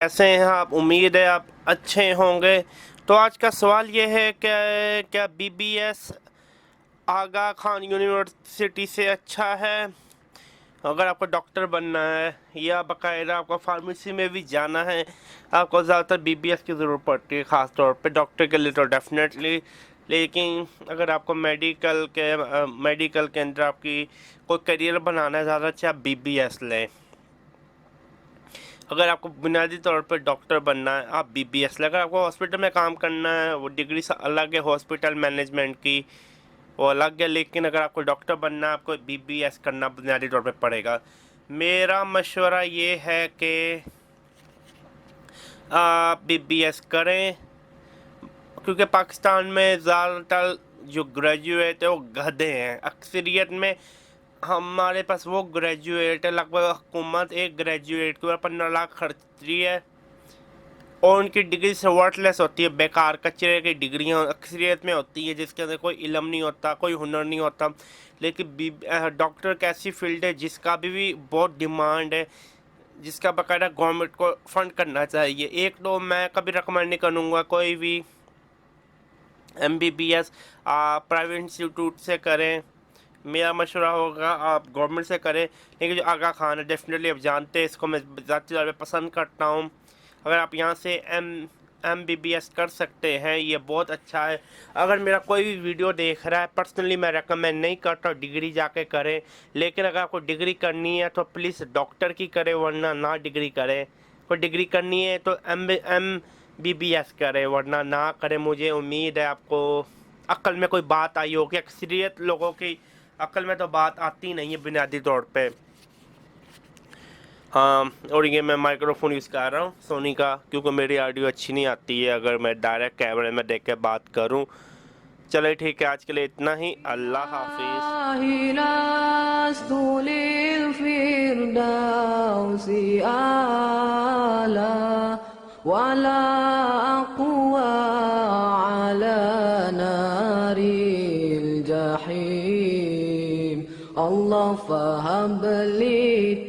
कैसे हैं आप। उम्मीद है आप अच्छे होंगे। तो आज का सवाल ये है कि क्या बीबीएस आगा खान यूनिवर्सिटी से अच्छा है अगर आपको डॉक्टर बनना है, या बाकायदा आपको फार्मेसी में भी जाना है। आपको ज़्यादातर बीबीएस की ज़रूरत पड़ती है, ख़ास तौर पे डॉक्टर के लिए तो डेफिनेटली। लेकिन अगर आपको मेडिकल के अंदर आपकी कोई करियर बनाना है, ज़्यादा अच्छा आप बीबीएस लें। अगर आपको बुनियादी तौर पर डॉक्टर बनना है, आप बीबीएस लें। अगर आपको हॉस्पिटल में काम करना है, वो डिग्री अलग है, हॉस्पिटल मैनेजमेंट की वो अलग है। लेकिन अगर आपको डॉक्टर बनना है, आपको बीबीएस करना बुनियादी तौर पे पड़ेगा। मेरा मशवरा ये है कि आप बीबीएस करें, क्योंकि पाकिस्तान में ज़्यादातर जो ग्रेजुएट है वो गधे हैं। अक्सरियत में हमारे पास वो ग्रेजुएट है, लगभग हुकूमत एक ग्रेजुएट के ऊपर 15 लाख खर्चती है और उनकी डिग्री से वर्थलेस होती है, बेकार कचरे की डिग्रियाँ अक्सरियत में होती है जिसके अंदर कोई इल्म नहीं होता, कोई हुनर नहीं होता। लेकिन डॉक्टर एक ऐसी फील्ड है जिसका भी बहुत डिमांड है, जिसका बाकायदा गवर्नमेंट को फंड करना चाहिए। एक तो मैं कभी रिकमेंड नहीं करूँगा कोई भी MBBS प्राइवेट इंस्टीट्यूट से करें। मेरा मशवरा होगा आप गवर्नमेंट से करें। लेकिन जो आगा खान है, डेफिनेटली आप जानते हैं इसको, मैं ज़ाती तौर पे पसंद करता हूँ। अगर आप यहाँ से MBBS कर सकते हैं, ये बहुत अच्छा है। अगर मेरा कोई भी वीडियो देख रहा है, पर्सनली मैं रेकमेंड नहीं करता डिग्री जाके करें। लेकिन अगर आपको डिग्री करनी है तो प्लीज़ डॉक्टर की करें, वरना ना डिग्री करें। कोई डिग्री करनी है तो MBBS करें, वरना ना करें। मुझे उम्मीद है आपको अक्ल में कोई बात आई होगी। अक्सरियत लोगों की अक्ल में तो बात आती नहीं है बुनियादी तौर पे। हाँ, और ये मैं माइक्रोफोन यूज़ कर रहा हूँ सोनी का, क्योंकि मेरी ऑडियो अच्छी नहीं आती है अगर मैं डायरेक्ट कैमरे में देख के बात करूँ। चले ठीक है, आज के लिए इतना ही। अल्लाह हाफिज़। Allah faham beli